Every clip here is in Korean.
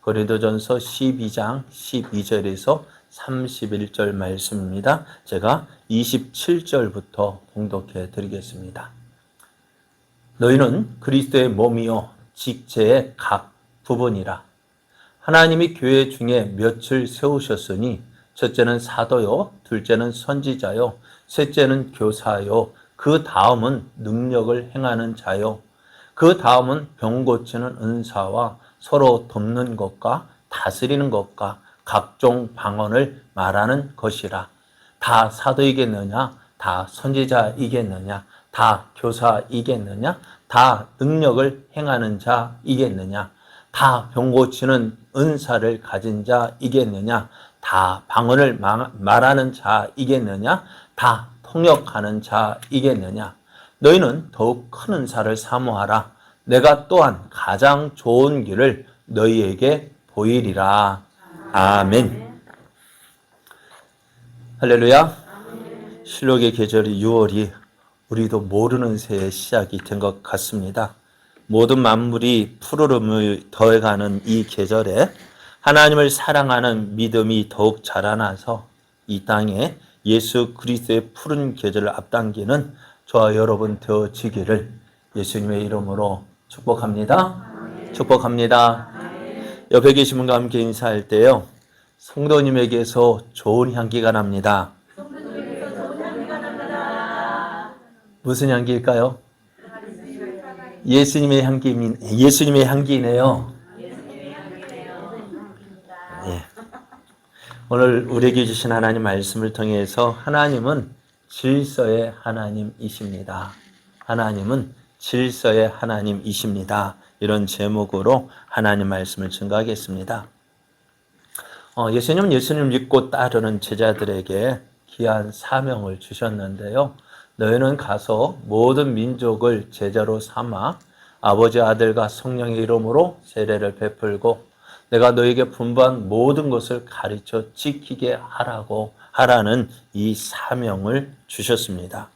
고린도전서 12장 12절에서 31절 말씀입니다. 제가 27절부터 봉독해 드리겠습니다. 너희는 그리스도의 몸이요 직제의 각 부분이라. 하나님이 교회 중에 몇을 세우셨으니 첫째는 사도요, 둘째는 선지자요, 셋째는 교사요, 그 다음은 능력을 행하는 자요, 그 다음은 병 고치는 은사와 서로 돕는 것과 다스리는 것과 각종 방언을 말하는 것이라. 다 사도이겠느냐? 다 선지자이겠느냐? 다 교사이겠느냐? 다 능력을 행하는 자이겠느냐? 다 병 고치는 은사를 가진 자이겠느냐? 다 방언을 말하는 자이겠느냐? 다 통역하는 자이겠느냐? 너희는 더욱 큰 은사를 사모하라. 내가 또한 가장 좋은 길을 너희에게 보이리라. 아멘. 할렐루야. 실록의 계절이 6월이 우리도 모르는 새의 시작이 된 것 같습니다. 모든 만물이 푸르름을 더해가는 이 계절에 하나님을 사랑하는 믿음이 더욱 자라나서 이 땅에 예수 그리스도의 푸른 계절을 앞당기는 저와 여러분 되어지기를 예수님의 이름으로 축복합니다. 축복합니다. 옆에 계신 분과 함께 인사할 때요, 성도님에게서 좋은 향기가 납니다. 무슨 향기일까요? 예수님의 향기네요. 예. 오늘 우리에게 주신 하나님 말씀을 통해서 하나님은 질서의 하나님이십니다. 하나님은 질서의 하나님이십니다. 이런 제목으로 하나님 말씀을 증거하겠습니다. 예수님을 믿고 따르는 제자들에게 귀한 사명을 주셨는데요. 너희는 가서 모든 민족을 제자로 삼아 아버지, 아들과 성령의 이름으로 세례를 베풀고 내가 너에게 분부한 모든 것을 가르쳐 지키게 하라는 이 사명을 주셨습니다.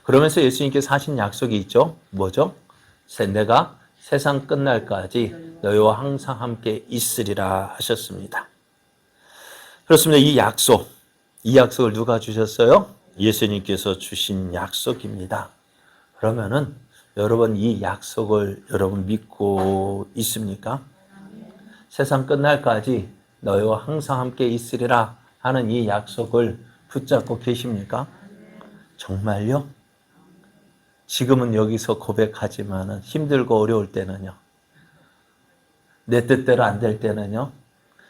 그러면서 예수님께서 하신 약속이 있죠. 뭐죠? 내가 세상 끝날까지 너희와 항상 함께 있으리라 하셨습니다. 그렇습니다. 이 약속을 누가 주셨어요? 예수님께서 주신 약속입니다. 그러면은 여러분 이 약속을 여러분 믿고 있습니까? 세상 끝날까지 너희와 항상 함께 있으리라 하는 이 약속을 붙잡고 계십니까? 정말요? 지금은 여기서 고백하지만은 힘들고 어려울 때는요, 내 뜻대로 안 될 때는요,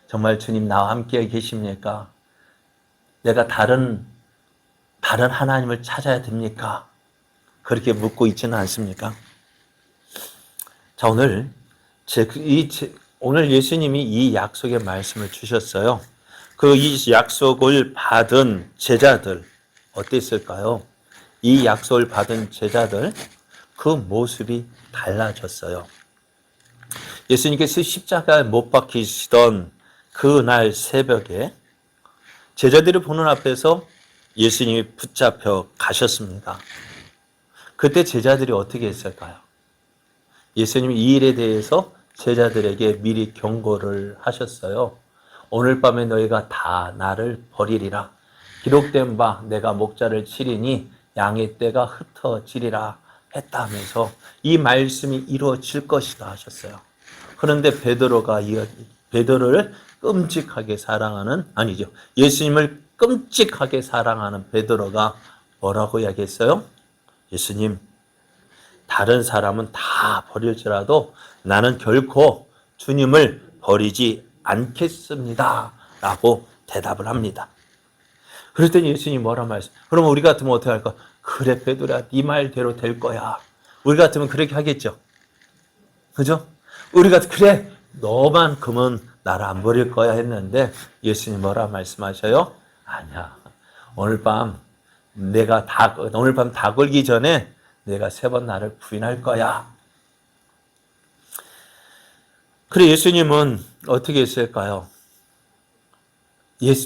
정말 주님 나와 함께 계십니까? 내가 다른 하나님을 찾아야 됩니까? 그렇게 묻고 있지는 않습니까? 자, 오늘 예수님이 이 약속의 말씀을 주셨어요. 이 약속을 받은 제자들 어땠을까요? 이 약속을 받은 제자들 그 모습이 달라졌어요. 예수님께서 십자가에 못 박히시던 그날 새벽에 제자들이 보는 앞에서 예수님이 붙잡혀 가셨습니다. 그때 제자들이 어떻게 했을까요? 예수님이 이 일에 대해서 제자들에게 미리 경고를 하셨어요. 오늘 밤에 너희가 다 나를 버리리라. 기록된 바 내가 목자를 치리니 양의 떼가 흩어지리라 했다면서 이 말씀이 이루어질 것이다 하셨어요. 그런데 베드로를 끔찍하게 사랑하는, 예수님을 끔찍하게 사랑하는 베드로가 뭐라고 이야기했어요? 예수님, 다른 사람은 다 버릴지라도 나는 결코 주님을 버리지 않겠습니다 라고 대답을 합니다. 그랬더니 예수님이 뭐라 말씀? 그럼 우리 같으면 어떻게 할까? 그래 베드로야, 네 말대로 될 거야. 우리 같으면 그렇게 하겠죠. 그죠? 우리가 그래 너만큼은 나를 안 버릴 거야 했는데 예수님 뭐라 말씀하셔요? 아니야. 오늘 밤 다 걸기 전에 내가 3번 나를 부인할 거야. 그래 예수님은 어떻게 했을까요?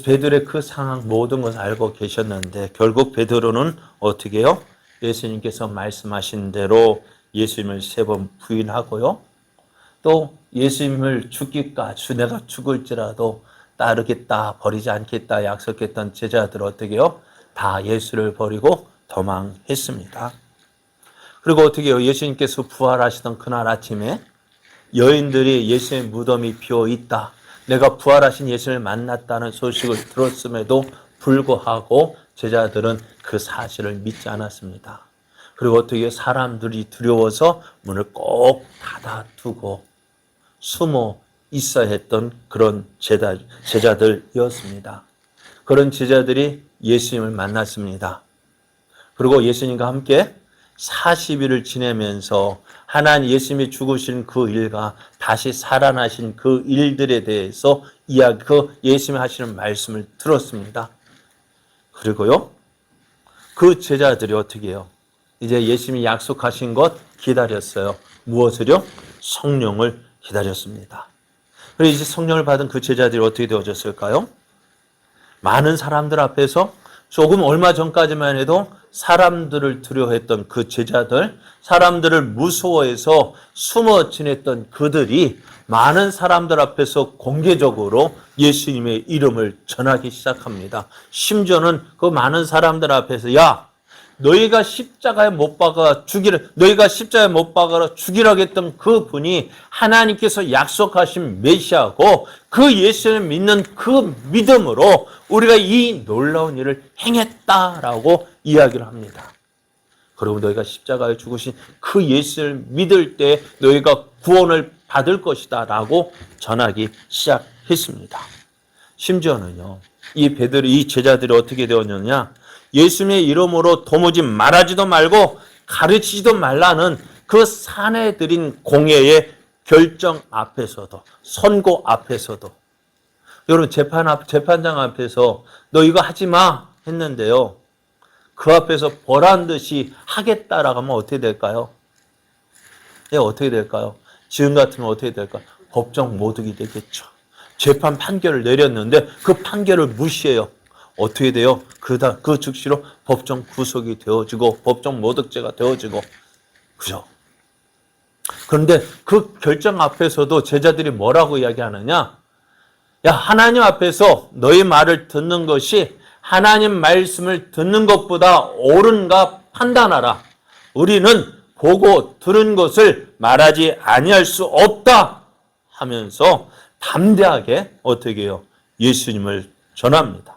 베드로의 그 상황 모든 것을 알고 계셨는데 결국 베드로는 어떻게 해요? 예수님께서 말씀하신 대로 예수님을 3번 부인하고요. 또 예수님을 죽기까지 내가 죽을지라도 따르겠다, 버리지 않겠다 약속했던 제자들 어떻게 해요? 다 예수를 버리고 도망했습니다. 그리고 어떻게 해요? 예수님께서 부활하시던 그날 아침에 여인들이 예수의 무덤이 비어 있다, 내가 부활하신 예수를 만났다는 소식을 들었음에도 불구하고 제자들은 그 사실을 믿지 않았습니다. 그리고 어떻게 사람들이 두려워서 문을 꼭 닫아두고 숨어 있어야 했던 그런 제자들이었습니다. 그런 제자들이 예수님을 만났습니다. 그리고 예수님과 함께 40일을 지내면서 하나님 예수님이 죽으신 그 일과 다시 살아나신 그 일들에 대해서 그 예수님이 하시는 말씀을 들었습니다. 그리고요, 그 제자들이 어떻게 해요? 이제 예수님이 약속하신 것 기다렸어요. 무엇을요? 성령을 기다렸습니다. 그래서 이제 성령을 받은 그 제자들이 어떻게 되어졌을까요? 많은 사람들 앞에서 조금 얼마 전까지만 해도 사람들을 두려워했던 그 제자들, 사람들을 무서워해서 숨어 지냈던 그들이 많은 사람들 앞에서 공개적으로 예수님의 이름을 전하기 시작합니다. 심지어는 그 많은 사람들 앞에서 야, 너희가 십자가에 못 박아 죽이라고 했던 그 분이 하나님께서 약속하신 메시아고 그 예수를 믿는 그 믿음으로 우리가 이 놀라운 일을 행했다라고 이야기를 합니다. 그리고 너희가 십자가에 죽으신 그 예수를 믿을 때 너희가 구원을 받을 것이다 라고 전하기 시작했습니다. 심지어는요, 이 제자들이 어떻게 되었느냐, 예수님의 이름으로 도무지 말하지도 말고 가르치지도 말라는 그 사내들인 공회의 결정 앞에서도, 선고 앞에서도, 여러분 재판장 앞에서 너 이거 하지 마 했는데요, 그 앞에서 보란 듯이 하겠다라고 하면 어떻게 될까요? 예, 어떻게 될까요? 지금 같으면 어떻게 될까요? 법정 모독이 되겠죠. 재판 판결을 내렸는데 그 판결을 무시해요. 어떻게 돼요? 그 즉시로 법정 구속이 되어지고 법정 모독죄가 되어지고, 그죠? 그런데 그 결정 앞에서도 제자들이 뭐라고 이야기하느냐? 야, 하나님 앞에서 너희 말을 듣는 것이 하나님 말씀을 듣는 것보다 옳은가 판단하라. 우리는 보고 들은 것을 말하지 아니할 수 없다 하면서 담대하게 어떻게 해요? 예수님을 전합니다.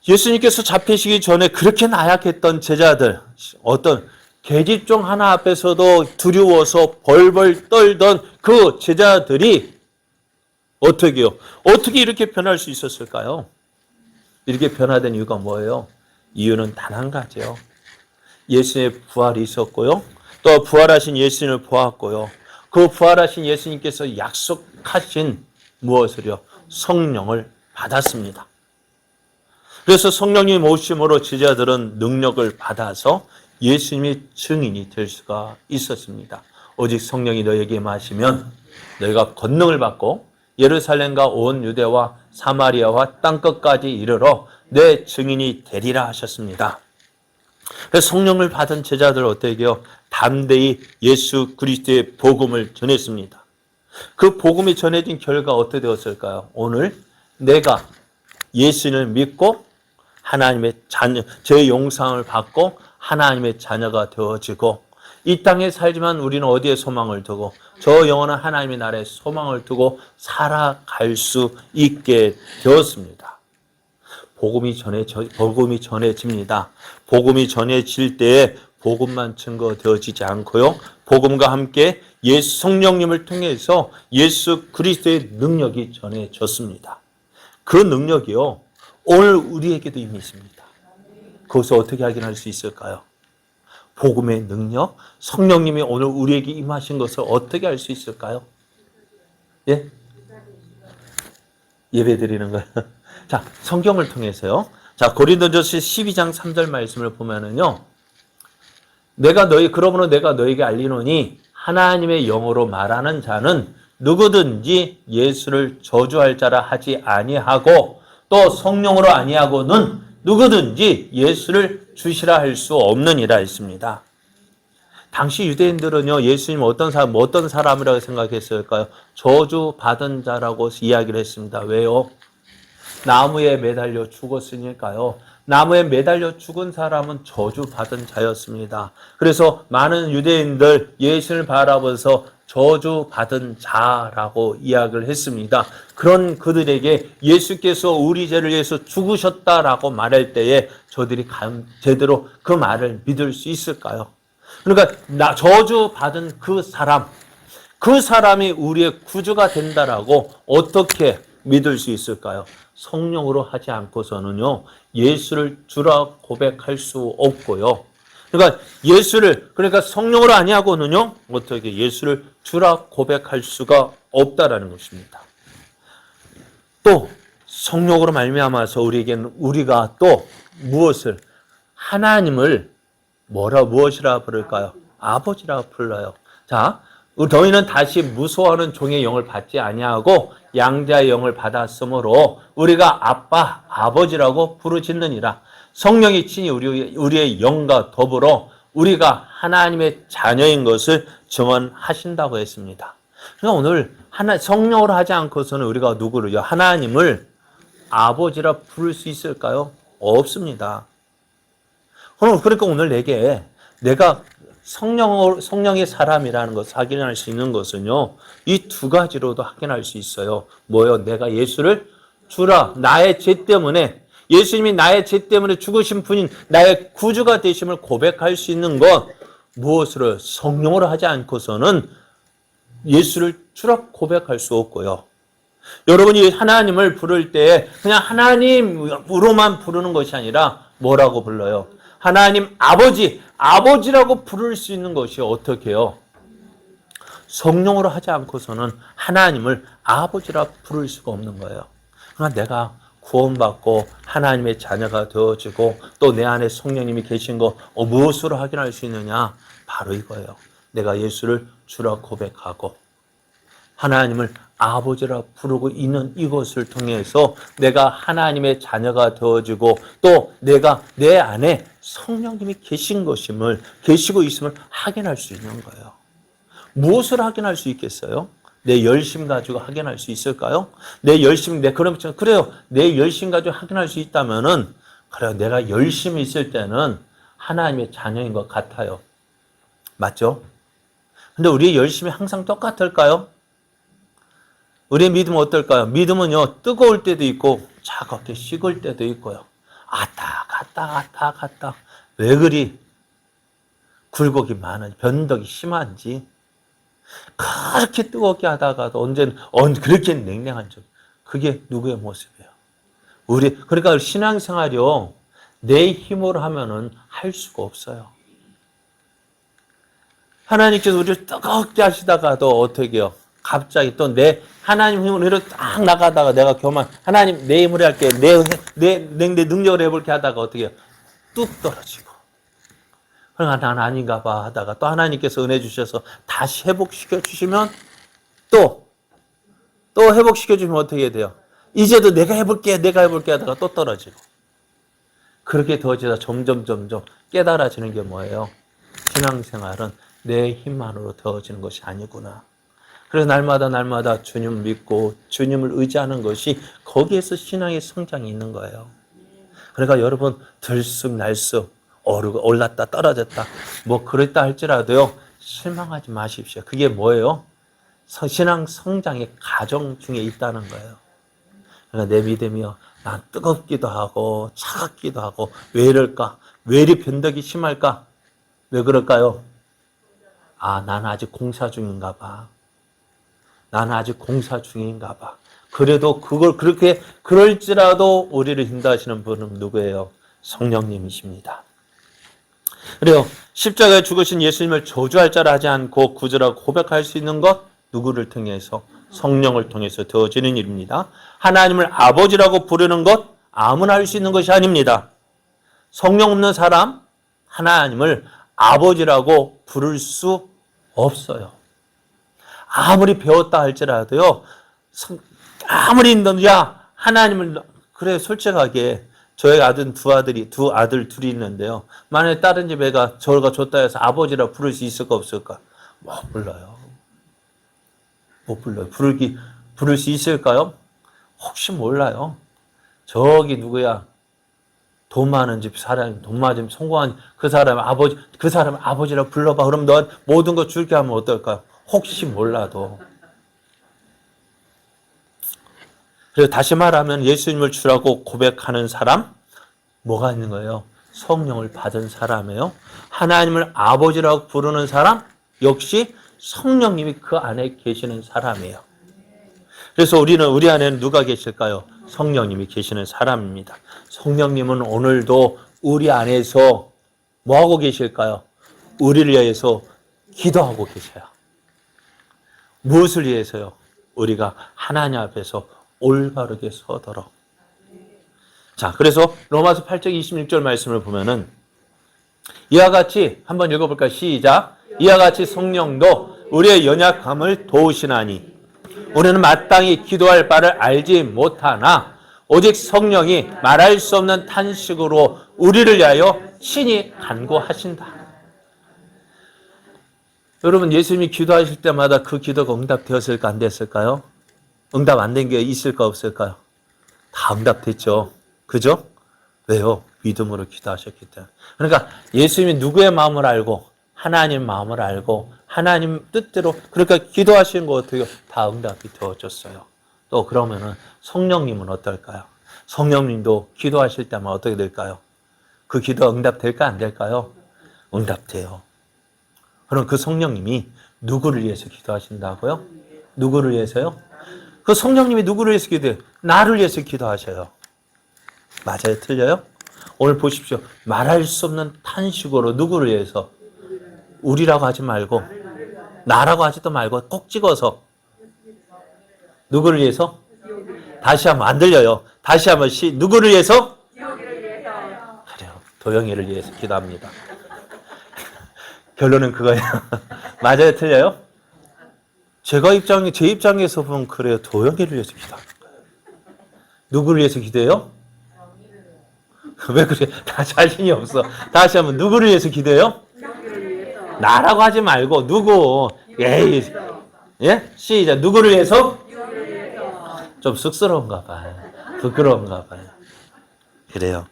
예수님께서 잡히시기 전에 그렇게 나약했던 제자들, 어떤 계집종 하나 앞에서도 두려워서 벌벌 떨던 그 제자들이 어떻게 이렇게 변할 수 있었을까요? 이렇게 변화된 이유가 뭐예요? 이유는 단 한 가지요. 예수님의 부활이 있었고요. 또 부활하신 예수님을 보았고요. 그 부활하신 예수님께서 약속하신 무엇을요? 성령을 받았습니다. 그래서 성령님 오심으로 제자들은 능력을 받아서 예수님의 증인이 될 수가 있었습니다. 오직 성령이 너에게 임하시면 너희가 권능을 받고 예루살렘과 온 유대와 사마리아와 땅끝까지 이르러 내 증인이 되리라 하셨습니다. 그래서 성령을 받은 제자들 어떻게 해요? 담대히 예수 그리스도의 복음을 전했습니다. 그 복음이 전해진 결과 어떻게 되었을까요? 오늘 내가 예수를 믿고 하나님의 자녀, 제 용상을 받고 하나님의 자녀가 되어지고 이 땅에 살지만 우리는 어디에 소망을 두고 저 영원한 하나님의 나라에 소망을 두고 살아갈 수 있게 되었습니다. 복음이 전해집니다. 복음이 전해질 때에 복음만 증거되어지지 않고요. 복음과 함께 예수 성령님을 통해서 예수 그리스도의 능력이 전해졌습니다. 그 능력이요, 오늘 우리에게도 이미 있습니다. 그것을 어떻게 확인할 수 있을까요? 복음의 능력, 성령님이 오늘 우리에게 임하신 것을 어떻게 알 수 있을까요? 예? 예배 드리는 거예요. 자, 성경을 통해서요. 자, 고린도전서 12장 3절 말씀을 보면은요. 그러므로 내가 너에게 알리노니 하나님의 영으로 말하는 자는 누구든지 예수를 저주할 자라 하지 아니하고 또 성령으로 아니하고는 누구든지 예수를 주시라 할 수 없느니라 했습니다. 당시 유대인들은요, 예수님 어떤 사람이라고 생각했을까요? 저주받은 자라고 이야기를 했습니다. 왜요? 나무에 매달려 죽었으니까요. 나무에 매달려 죽은 사람은 저주받은 자였습니다. 그래서 많은 유대인들 예수를 바라보면서 저주받은 자라고 이야기를 했습니다. 그런 그들에게 예수께서 우리 죄를 위해서 죽으셨다라고 말할 때에 저들이 제대로 그 말을 믿을 수 있을까요? 그러니까 저주받은 그 사람이 우리의 구주가 된다라고 어떻게 믿을 수 있을까요? 성령으로 하지 않고서는요, 예수를 주라 고백할 수 없고요. 그러니까 성령으로 아니하고는요, 어떻게 예수를 주라 고백할 수가 없다라는 것입니다. 또 성령으로 말미암아서 우리가 또 하나님을 무엇이라 부를까요? 아버지라 불러요. 자, 너희는 다시 무소하는 종의 영을 받지 아니하고 양자의 영을 받았으므로 우리가 아빠, 아버지라고 부르짖느니라. 성령이 친히 우리의 영과 더불어 우리가 하나님의 자녀인 것을 증언하신다고 했습니다. 그러니까 오늘 성령으로 하지 않고서는 우리가 누구를요? 하나님을 아버지라 부를 수 있을까요? 없습니다. 그러니까 오늘 내가 성령의 사람이라는 것을 확인할 수 있는 것은요, 이 두 가지로도 확인할 수 있어요. 뭐요? 내가 예수를 주라. 나의 죄 때문에, 예수님이 나의 죄 때문에 죽으신 분인 나의 구주가 되심을 고백할 수 있는 것, 무엇으로? 성령으로 하지 않고서는 예수를 주라 고백할 수 없고요. 여러분이 하나님을 부를 때 그냥 하나님으로만 부르는 것이 아니라 뭐라고 불러요? 하나님 아버지라고 부를 수 있는 것이 어떻게 해요? 성령으로 하지 않고서는 하나님을 아버지라 부를 수가 없는 거예요. 그러나 내가 구원받고 하나님의 자녀가 되어지고 또 내 안에 성령님이 계신 거 무엇으로 확인할 수 있느냐? 바로 이거예요. 내가 예수를 주라 고백하고 하나님을 아버지라 부르고 있는 이것을 통해서 내가 하나님의 자녀가 되어지고 또 내가 내 안에 성령님이 계시고 있음을 확인할 수 있는 거예요. 무엇을 확인할 수 있겠어요? 내 열심 가지고 확인할 수 있을까요? 그래요. 내 열심 가지고 확인할 수 있다면은, 그래요. 내가 열심히 있을 때는 하나님의 자녀인 것 같아요. 맞죠? 근데 우리의 열심이 항상 똑같을까요? 우리의 믿음은 어떨까요? 믿음은요, 뜨거울 때도 있고, 차갑게 식을 때도 있고요. 갔다. 왜 그리 굴곡이 많은지, 변덕이 심한지, 그렇게 뜨겁게 하다가도 언제는 그렇게 냉랭한 적, 그게 누구의 모습이에요? 그러니까 신앙생활이요, 내 힘으로 하면은 할 수가 없어요. 하나님께서 우리를 뜨겁게 하시다가도 어떻게 해요? 갑자기 또 하나님 힘으로 딱 나가다가 내가 하나님 내 힘으로 할게, 내 능력으로 해볼게 하다가 어떻게 해요? 뚝 떨어지고. 그러니까 난 아닌가 봐 하다가 또 하나님께서 은혜 주셔서 다시 회복시켜 주시면 또 회복시켜 주면 어떻게 돼요? 이제도 내가 해볼게 하다가 또 떨어지고. 그렇게 더워지다 점점 깨달아지는 게 뭐예요? 신앙생활은 내 힘만으로 되어지는 것이 아니구나. 그래서 날마다 주님 믿고 주님을 의지하는 것이 거기에서 신앙의 성장이 있는 거예요. 그러니까 여러분 들쑥날쑥 올랐다 떨어졌다 그랬다 할지라도요, 실망하지 마십시오. 그게 뭐예요? 신앙 성장의 과정 중에 있다는 거예요. 그러니까 내 믿음이요, 난 뜨겁기도 하고 차갑기도 하고 왜 이럴까? 왜 이리 변덕이 심할까? 왜 그럴까요? 나는 아직 공사 중인가 봐. 그래도 그럴지라도 우리를 인도하시는 분은 누구예요? 성령님이십니다. 그래요. 십자가에 죽으신 예수님을 저주할 자라 하지 않고 구주라고 고백할 수 있는 것, 누구를 통해서? 성령을 통해서 되어지는 일입니다. 하나님을 아버지라고 부르는 것, 아무나 할 수 있는 것이 아닙니다. 성령 없는 사람, 하나님을 아버지라고 부를 수 없어요. 아무리 배웠다 할지라도요, 아무리 하나님을, 그래, 솔직하게 저희 아들 두 아들 둘이 있는데요. 만약에 다른 집 애가 저가 줬다 해서 아버지라 부를 수 있을까 없을까? 못 불러요. 못 불러요. 부를 수 있을까요? 혹시 몰라요. 저기 누구야? 돈 많은 집 사람, 돈 많은 집 성공한 그 사람 아버지라 불러봐. 그럼 넌 모든 거 줄게 하면 어떨까요? 혹시 몰라도. 그래서 다시 말하면 예수님을 주라고 고백하는 사람, 뭐가 있는 거예요? 성령을 받은 사람이에요. 하나님을 아버지라고 부르는 사람, 역시 성령님이 그 안에 계시는 사람이에요. 그래서 우리 안에는 누가 계실까요? 성령님이 계시는 사람입니다. 성령님은 오늘도 우리 안에서 뭐하고 계실까요? 우리를 위해서 기도하고 계셔요. 무엇을 위해서요? 우리가 하나님 앞에서 올바르게 서도록. 자, 그래서 로마서 8장 26절 말씀을 보면은 이와 같이 한번 읽어볼까요? 시작. 이와 같이 성령도 우리의 연약함을 도우시나니 우리는 마땅히 기도할 바를 알지 못하나 오직 성령이 말할 수 없는 탄식으로 우리를 위하여 친히 간구하신다. 여러분, 예수님이 기도하실 때마다 그 기도가 응답되었을까 안 됐을까요? 응답 안 된 게 있을까 없을까요? 다 응답됐죠. 그죠? 왜요? 믿음으로 기도하셨기 때문에. 그러니까 예수님이 누구의 마음을 알고 하나님 마음을 알고 하나님 뜻대로 그러니까 기도하시는 거 어떻게 다 응답이 되어졌어요. 또 그러면은 성령님은 어떨까요? 성령님도 기도하실 때만 어떻게 될까요? 그 기도 응답될까 안 될까요? 응답돼요. 그럼 그 성령님이 누구를 위해서 기도하신다고요? 누구를 위해서요? 그 성령님이 누구를 위해서 기도해요? 나를 위해서 기도하셔요. 맞아요? 틀려요? 오늘 보십시오. 말할 수 없는 탄식으로 누구를 위해서? 우리라고 하지 말고 나라고 하지도 말고 꼭 찍어서 누구를 위해서? 다시 한번 안 들려요. 다시 한번 누구를 위해서? 그래요. 도영이를 위해서 기도합니다. 결론은 그거예요. 맞아요? 틀려요? 제 입장에서 보면 그래요. 도영이를 위해서 기도하는 거예요. 누구를 위해서 기도해요? 왜 그래? 다 자신이 없어. 다시 한번 누구를 위해서 기도해요? 나라고 하지 말고 누구? 예? 시작. 누구를 위해서? 좀 쑥스러운가 봐요. 부끄러운가 봐요. 그래요.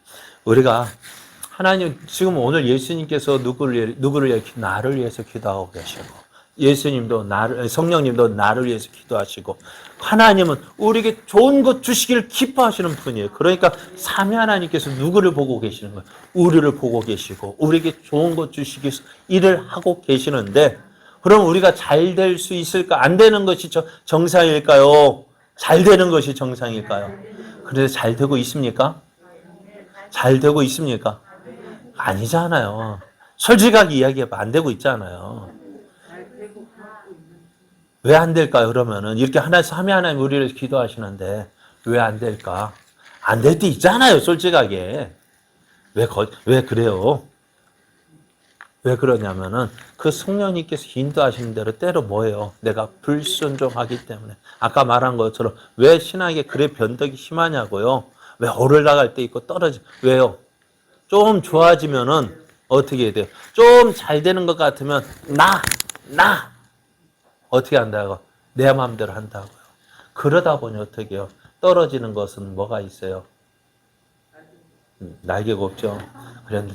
우리가 하나님 지금 오늘 예수님께서 누구를 위해 나를 위해서 기도하고 계시고 예수님도 성령님도 나를 위해서 기도하시고 하나님은 우리에게 좋은 것 주시기를 기뻐하시는 분이에요. 그러니까 삼위 하나님께서 누구를 보고 계시는 거예요? 우리를 보고 계시고 우리에게 좋은 것 주시기 위해서 일을 하고 계시는데 그럼 우리가 잘 될 수 있을까? 안 되는 것이 정상일까요? 잘 되는 것이 정상일까요? 그래서 잘 되고 있습니까? 잘 되고 있습니까? 아니잖아요. 솔직하게 이야기해봐. 안 되고 있잖아요. 왜 안 될까요? 그러면은 이렇게 삼위 하나님 우리를 기도하시는데 왜 안 될까? 안 될 때 있잖아요. 솔직하게. 왜 그래요? 왜 그러냐면은 그 성령님께서 인도하시는 대로 때로 뭐예요? 내가 불순종하기 때문에. 아까 말한 것처럼 왜 신앙에 그래 변덕이 심하냐고요? 왜 올라갈 때 있고 왜요? 좀 좋아지면은 어떻게 해야 돼요? 좀 잘 되는 것 같으면 어떻게 한다고? 내 마음대로 한다고요. 그러다 보니 어떻게 해요? 떨어지는 것은 뭐가 있어요? 날개가 없죠. 그런데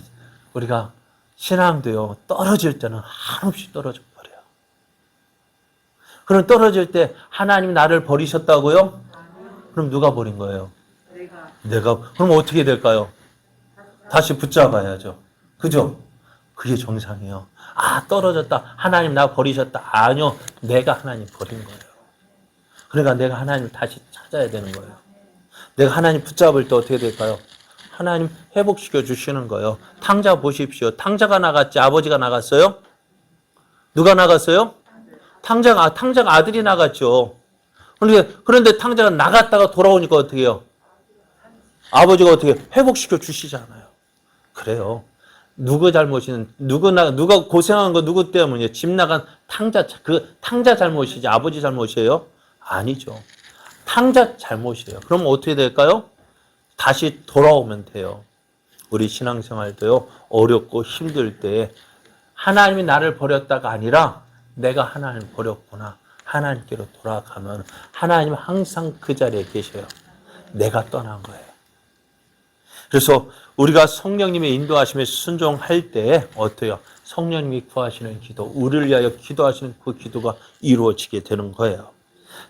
우리가 신앙도요. 떨어질 때는 한없이 떨어져 버려요. 그럼 떨어질 때 하나님이 나를 버리셨다고요? 그럼 누가 버린 거예요? 내가. 그럼 어떻게 될까요? 다시 붙잡아야죠. 그죠? 그게 정상이에요. 아, 떨어졌다. 하나님 나 버리셨다. 아니요. 내가 하나님 버린 거예요. 그러니까 내가 하나님을 다시 찾아야 되는 거예요. 내가 하나님 붙잡을 때 어떻게 될까요? 하나님 회복시켜 주시는 거예요. 탕자 보십시오. 탕자가 나갔지 아버지가 나갔어요? 누가 나갔어요? 탕자가 아들이 나갔죠. 그런데 탕자가 나갔다가 돌아오니까 어떻게 해요? 아버지가 어떻게 회복시켜 주시잖아요. 그래요. 누가 고생한 거 누구 때문이에요? 집 나간 탕자 잘못이지 아버지 잘못이에요? 아니죠. 탕자 잘못이에요. 그럼 어떻게 될까요? 다시 돌아오면 돼요. 우리 신앙생활도요, 어렵고 힘들 때 하나님이 나를 버렸다가 아니라 내가 하나님을 버렸구나. 하나님께로 돌아가면 하나님은 항상 그 자리에 계셔요. 내가 떠난 거예요. 그래서 우리가 성령님의 인도하심에 순종할 때 어때요? 성령님이 구하시는 기도, 우리를 위하여 기도하시는 그 기도가 이루어지게 되는 거예요.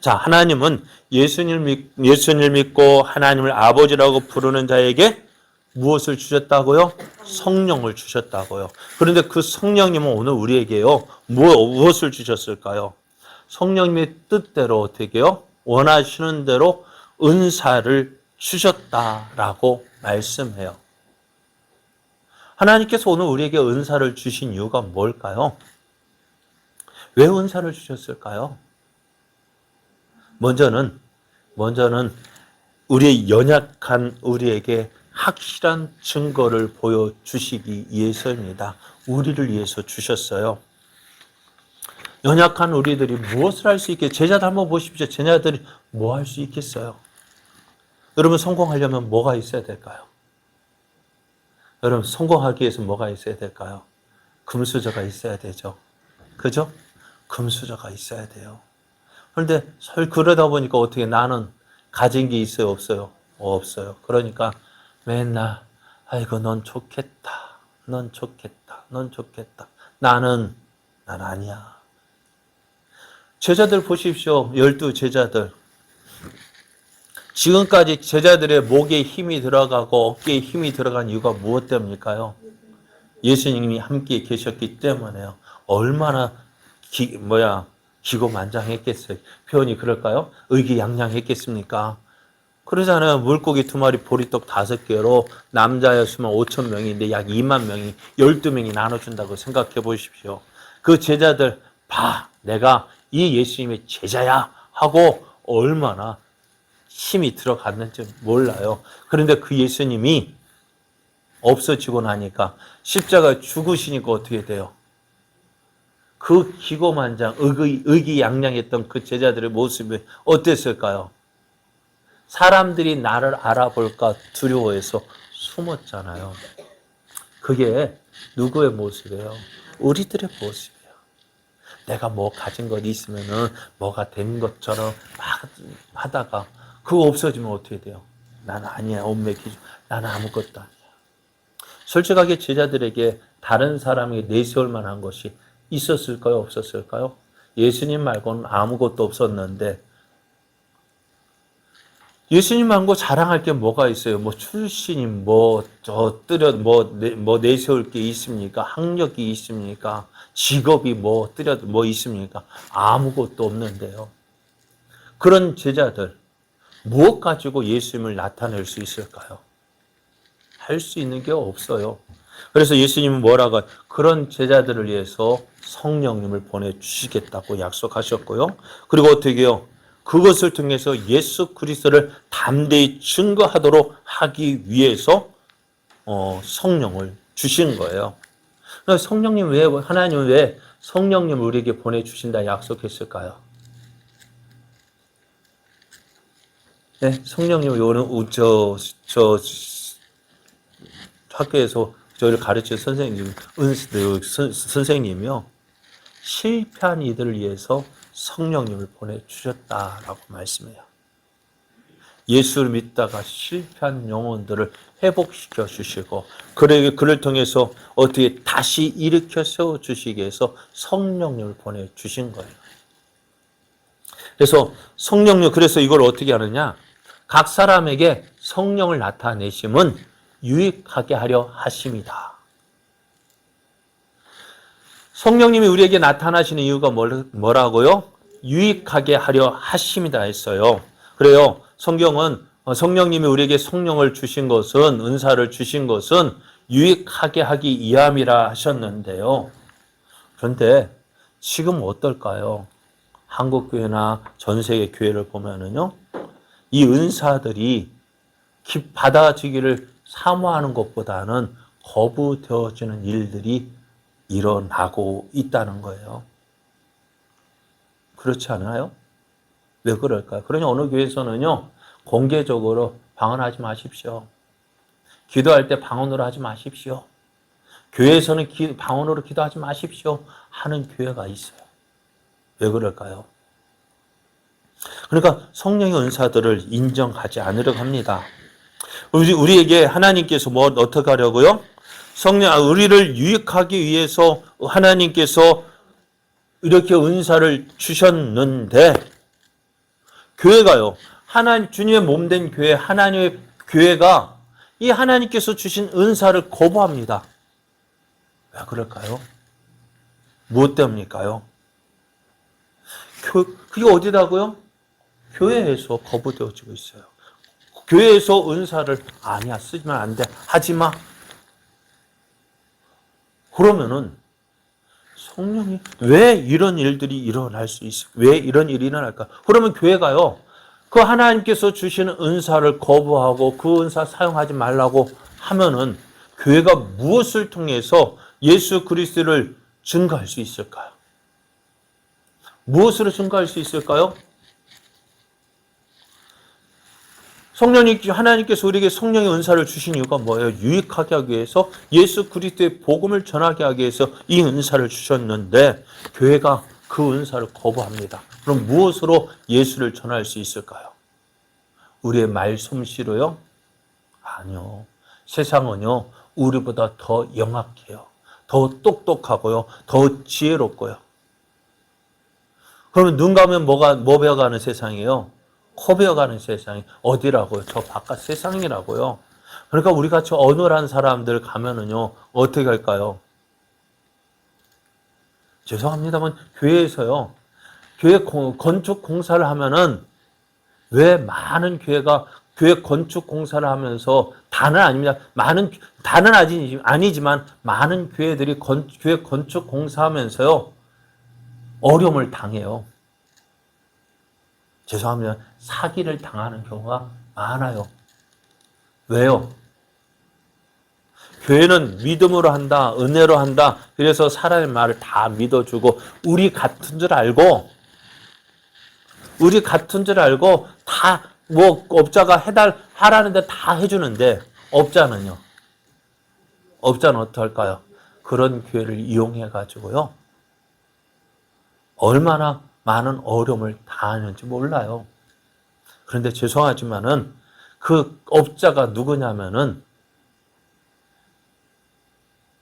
자, 하나님은 예수님을 믿고 하나님을 아버지라고 부르는 자에게 무엇을 주셨다고요? 성령을 주셨다고요. 그런데 그 성령님은 오늘 우리에게요, 무엇을 주셨을까요? 성령님의 뜻대로 어떻게요? 원하시는 대로 은사를 주셨다라고 말씀해요. 하나님께서 오늘 우리에게 은사를 주신 이유가 뭘까요? 왜 은사를 주셨을까요? 먼저는 우리의 연약한 우리에게 확실한 증거를 보여주시기 위해서입니다. 우리를 위해서 주셨어요. 연약한 우리들이 무엇을 할 수 있겠어요? 제자들 한번 보십시오. 제자들이 뭐 할 수 있겠어요? 여러분 성공하려면 뭐가 있어야 될까요? 여러분 성공하기 위해서 뭐가 있어야 될까요? 금수저가 있어야 되죠. 그죠? 금수저가 있어야 돼요. 그런데 그러다 보니까 어떻게 나는 가진 게 있어요? 없어요? 없어요. 그러니까 맨날 아이고 넌 좋겠다. 넌 좋겠다. 넌 좋겠다. 난 아니야. 제자들 보십시오. 12 제자들. 지금까지 제자들의 목에 힘이 들어가고 어깨에 힘이 들어간 이유가 무엇 때문일까요? 예수님이 함께 계셨기 때문에요. 얼마나 기고만장했겠어요. 표현이 그럴까요? 의기양양했겠습니까? 그러잖아요. 물고기 2마리, 보리떡 5개로 남자였으면 5천 명인데 약 2만 명이 12명이 나눠준다고 생각해 보십시오. 그 제자들 내가 이 예수님의 제자야 하고 얼마나 힘이 들어갔는지 몰라요. 그런데 그 예수님이 없어지고 나니까 십자가 죽으시니까 어떻게 돼요? 그 기고만장 의기양양했던 그 제자들의 모습이 어땠을까요? 사람들이 나를 알아볼까 두려워해서 숨었잖아요. 그게 누구의 모습이에요? 우리들의 모습이에요. 내가 뭐 가진 것 있으면은 뭐가 된 것처럼 막 하다가 그거 없어지면 어떻게 돼요? 나는 아니야. 옴매기죠. 나는 아무것도 아니야. 솔직하게 제자들에게 다른 사람에게 내세울 만한 것이 있었을까요? 없었을까요? 예수님 말고는 아무것도 없었는데 예수님 말고 자랑할 게 뭐가 있어요? 뭐 출신이 내세울 게 있습니까? 학력이 있습니까? 직업이 뭐 있습니까? 아무것도 없는데요. 그런 제자들 무엇 가지고 예수님을 나타낼 수 있을까요? 할 수 있는 게 없어요. 그래서 예수님은 뭐라고 그런 제자들을 위해서 성령님을 보내주시겠다고 약속하셨고요. 그리고 어떻게 해요? 그것을 통해서 예수 그리스도를 담대히 증거하도록 하기 위해서 성령을 주신 거예요. 하나님은 왜 성령님을 우리에게 보내주신다 약속했을까요? 네, 성령님이 오늘 학교에서 저희를 가르칠 선생님이요. 실패한 이들을 위해서 성령님을 보내주셨다라고 말씀해요. 예수를 믿다가 실패한 영혼들을 회복시켜 주시고 그를 통해서 어떻게 다시 일으켜 세워주시기 위해서 성령님을 보내주신 거예요. 그래서 그래서 이걸 어떻게 하느냐? 각 사람에게 성령을 나타내심은 유익하게 하려 하심이다. 성령님이 우리에게 나타나시는 이유가 뭐라고요? 유익하게 하려 하심이다 했어요. 그래요. 성령님이 우리에게 성령을 주신 것은 은사를 주신 것은 유익하게 하기 위함이라 하셨는데요. 그런데 지금 어떨까요? 한국교회나 전 세계 교회를 보면은요. 이 은사들이 받아지기를 사모하는 것보다는 거부되어지는 일들이 일어나고 있다는 거예요. 그렇지 않아요? 왜 그럴까요? 그러니 어느 교회에서는요, 공개적으로 방언하지 마십시오. 기도할 때 방언으로 하지 마십시오. 교회에서는 방언으로 기도하지 마십시오 하는 교회가 있어요. 왜 그럴까요? 그러니까 성령의 은사들을 인정하지 않으려고 합니다. 우리에게 하나님께서 어떻게 하려고요? 우리를 유익하기 위해서 하나님께서 이렇게 은사를 주셨는데, 교회가요, 주님의 몸된 교회, 하나님의 교회가 이 하나님께서 주신 은사를 거부합니다. 왜 그럴까요? 무엇 때문일까요? 그게 어디다고요? 교회에서 거부되어지고 있어요. 교회에서 은사를 아니야, 쓰면 안 돼, 하지 마. 그러면은 성령이 왜 이런 일들이 일어날 수 있을까? 왜 이런 일이 일어날까? 그러면 교회가요, 그 하나님께서 주시는 은사를 거부하고 그 은사 사용하지 말라고 하면은 교회가 무엇을 통해서 예수 그리스도를 증거할 수 있을까요? 무엇으로 증거할 수 있을까요? 하나님께서 우리에게 성령의 은사를 주신 이유가 뭐예요? 유익하게 하기 위해서, 예수 그리스도의 복음을 전하게 하기 위해서 이 은사를 주셨는데 교회가 그 은사를 거부합니다. 그럼 무엇으로 예수를 전할 수 있을까요? 우리의 말솜씨로요? 아니요. 세상은요, 우리보다 더 영악해요. 더 똑똑하고요. 더 지혜롭고요. 그러면 눈 감으면 뭐 배워가는 세상이에요? 코 배워가는 세상이 어디라고요? 저 바깥 세상이라고요. 그러니까 우리 같이 어눌한 사람들 가면은요, 어떻게 할까요? 죄송합니다만 교회에서요, 교회 건축 공사를 하면은 왜 많은 교회가 교회 건축 공사를 하면서 다는 아닙니다. 다는 아니지만 많은 교회들이 교회 건축 공사하면서요, 어려움을 당해요. 죄송합니다. 사기를 당하는 경우가 많아요. 왜요? 교회는 믿음으로 한다, 은혜로 한다. 그래서 사람의 말을 다 믿어주고 우리 같은 줄 알고 다 업자가 하라는데 다 해주는데, 업자는 어떡할까요? 그런 교회를 이용해가지고요, 얼마나 많은 어려움을 당하는지 몰라요. 그런데 죄송하지만은 그 업자가 누구냐면은,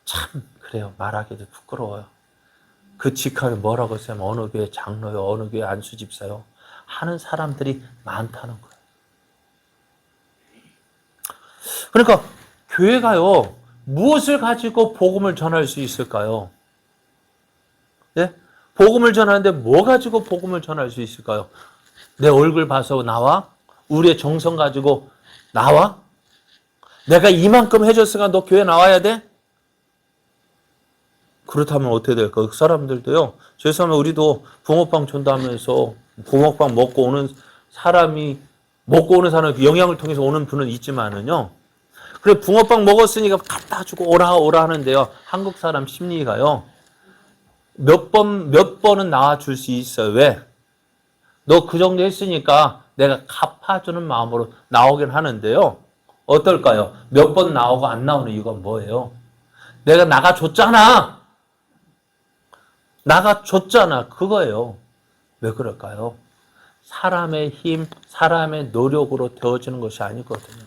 참 그래요, 말하기도 부끄러워요. 그 직함이 뭐라고 했으면 어느 교회 장로요, 어느 교회 안수집사요 하는 사람들이 많다는 거예요. 그러니까 교회가요, 무엇을 가지고 복음을 전할 수 있을까요? 예? 복음을 전하는데 뭐 가지고 복음을 전할 수 있을까요? 내 얼굴 봐서 나와? 우리의 정성 가지고 나와? 내가 이만큼 해줬으니까 너 교회 나와야 돼? 그렇다면 어떻게 될까요? 그 사람들도요, 죄송하면 우리도 붕어빵 전도하면서 붕어빵 먹고 오는 사람이 영향을 통해서 오는 분은 있지만은요, 그래, 붕어빵 먹었으니까 갖다 주고 오라 하는데요, 한국 사람 심리가요, 몇 번은 나와줄 수 있어요. 왜? 너 그 정도 했으니까 내가 갚아주는 마음으로 나오긴 하는데요, 어떨까요? 몇 번 나오고 안 나오는 이유가 뭐예요? 내가 나가줬잖아, 그거예요. 왜 그럴까요? 사람의 힘, 사람의 노력으로 되어지는 것이 아니거든요.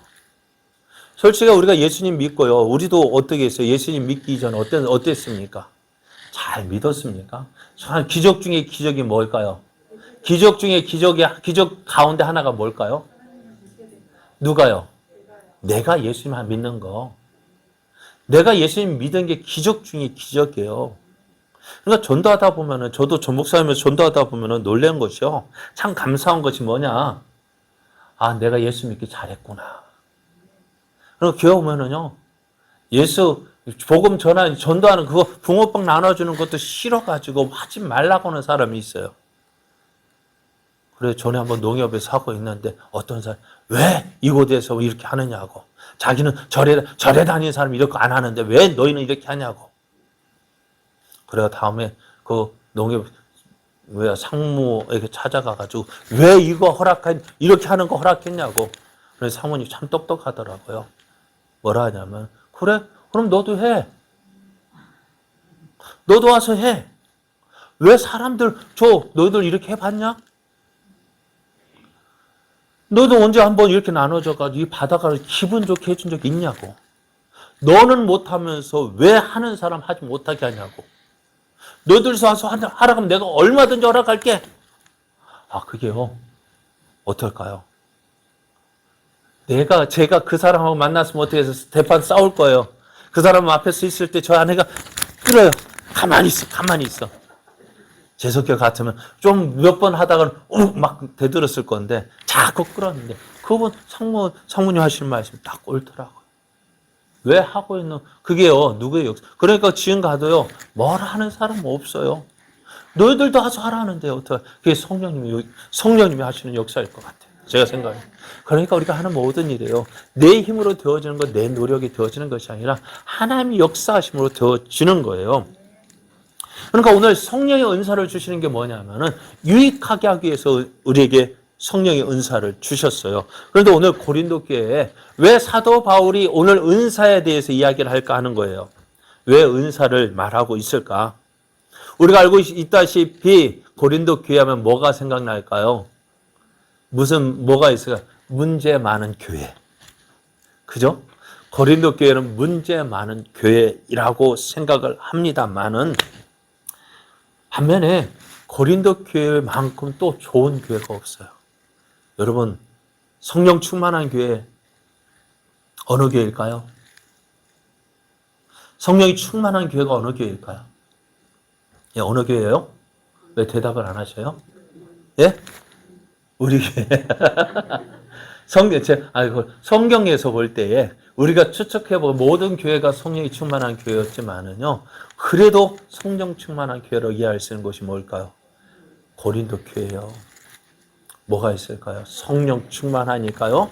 솔직히 우리가 예수님 믿고요, 우리도 어떻게 했어요? 예수님 믿기 전에 어땠습니까? 잘 믿었습니까? 기적 중에 기적이 뭘까요? 기적 중에 기적 가운데 하나가 뭘까요? 누가요? 내가 예수님 믿는 거. 내가 예수님 믿은 게 기적 중에 기적이에요. 그러니까 전도하다 보면은, 저도 전 목사님에서 전도하다 보면은 놀란 것이요, 참 감사한 것이 뭐냐? 아, 내가 예수 믿기 잘했구나. 그리고 교회 오면은요, 예수 복음 전도하는 그거 붕어빵 나눠주는 것도 싫어가지고 하지 말라고 하는 사람이 있어요. 그래, 전에 한번 농협에서 하고 있는데 어떤 사람, 왜 이곳에서 이렇게 하느냐고. 자기는 절에 다니는 사람이 이렇게 안 하는데 왜 너희는 이렇게 하냐고. 그래가 다음에 그 농협 왜 상무에게 찾아가가지고 왜 이거 이렇게 하는 거 허락했냐고. 그래서 사모님 참 똑똑하더라고요. 뭐라 하냐면 그래? 그럼 너도 해. 너도 와서 해. 왜 사람들 너희들 이렇게 해봤냐? 너도 언제 한번 이렇게 나눠져가지고 이 바다가 기분 좋게 해준 적 있냐고. 너는 못하면서 왜 하는 사람 하지 못하게 하냐고. 너희들 와서 하라고 하면 내가 얼마든지 허락할게. 그게요. 어떨까요? 제가 그 사람하고 만났으면 어떻게 해서 대판 싸울 거예요. 그 사람 앞에 서 있을 때 저 아내가 끌어요. 가만히 있어. 제 성격 같으면 좀 몇 번 하다가 막 대들었을 건데 자꾸 끌었는데 그분 상무님 하시는 말씀이 딱 옳더라고요. 왜 하고 있는 그게요. 누구의 역사. 그러니까 지금 가도요. 뭘 하는 사람은 없어요. 너희들도 와서 하라는데 어떻게 그게 성령님이 하시는 역사일 것 같아요. 제가 생각해요. 그러니까 우리가 하는 모든 일이에요. 내 힘으로 되어지는 것, 내 노력이 되어지는 것이 아니라 하나님의 역사하심으로 되어지는 거예요. 그러니까 오늘 성령의 은사를 주시는 게 뭐냐면은 유익하게 하기 위해서 우리에게 성령의 은사를 주셨어요. 그런데 오늘 고린도 교회에 왜 사도 바울이 오늘 은사에 대해서 이야기를 할까 하는 거예요. 왜 은사를 말하고 있을까? 우리가 알고 있다시피 고린도 교회 하면 뭐가 생각날까요? 뭐가 있을까? 문제 많은 교회. 그죠? 고린도 교회는 문제 많은 교회라고 생각을 합니다만은 반면에 고린도 교회만큼 또 좋은 교회가 없어요. 여러분, 성령 충만한 교회 어느 교회일까요? 성령이 충만한 교회가 어느 교회일까요? 예, 어느 교회예요? 왜 대답을 안 하셔요? 예? 우리 교회. 성경에서 볼 때에 우리가 추측해보고 모든 교회가 성령이 충만한 교회였지만은요, 그래도 성령 충만한 교회로 이해할 수 있는 것이 뭘까요? 고린도 교회요. 뭐가 있을까요? 성령 충만하니까요.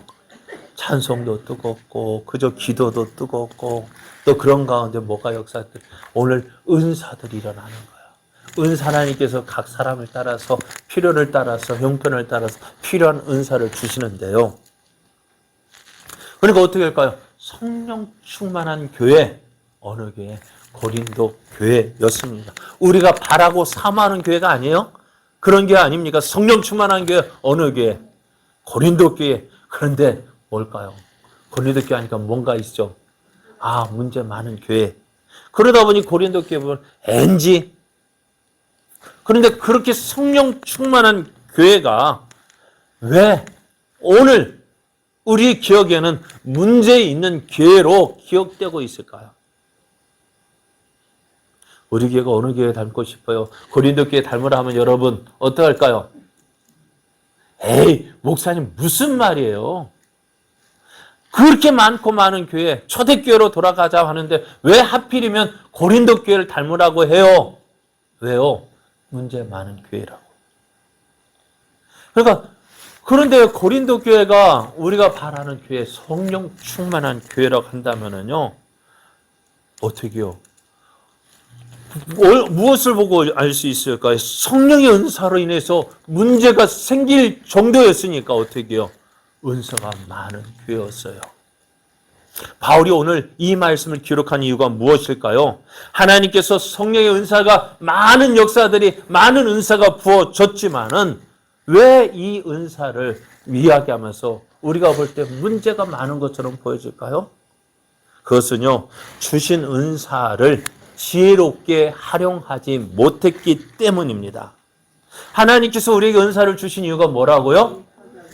찬송도 뜨겁고 그저 기도도 뜨겁고 또 그런 가운데 뭐가 역사들 오늘 은사들이 일어나는 거예요. 은사 하나님께서 각 사람을 따라서 필요를 따라서 형편을 따라서 필요한 은사를 주시는데요. 그러니까 어떻게 할까요? 성령 충만한 교회 어느 교회? 고린도 교회였습니다. 우리가 바라고 사모하는 교회가 아니에요? 그런 교회 아닙니까? 성령 충만한 교회 어느 교회? 고린도 교회. 그런데 뭘까요? 고린도 교회 하니까 뭔가 있죠. 문제 많은 교회. 그러다 보니 고린도 교회 보면 NG. 그런데 그렇게 성령 충만한 교회가 왜 오늘 우리 기억에는 문제 있는 교회로 기억되고 있을까요? 우리 교회가 어느 교회 닮고 싶어요? 고린도 교회 닮으라 하면 여러분 어떡할까요? 에이, 목사님 무슨 말이에요? 그렇게 많고 많은 교회, 초대교회로 돌아가자 하는데 왜 하필이면 고린도 교회를 닮으라고 해요? 왜요? 문제 많은 교회라고. 그런데 고린도 교회가 우리가 바라는 교회, 성령 충만한 교회라고 한다면은요, 어떻게요? 무엇을 보고 알 수 있을까요? 성령의 은사로 인해서 문제가 생길 정도였으니까 어떻게요? 은사가 많은 교회였어요. 바울이 오늘 이 말씀을 기록한 이유가 무엇일까요? 하나님께서 성령의 은사가 많은 역사들이 많은 은사가 부어졌지만은 왜 이 은사를 이야기하면서 우리가 볼 때 문제가 많은 것처럼 보여질까요? 그것은요, 주신 은사를 지혜롭게 활용하지 못했기 때문입니다. 하나님께서 우리에게 은사를 주신 이유가 뭐라고요?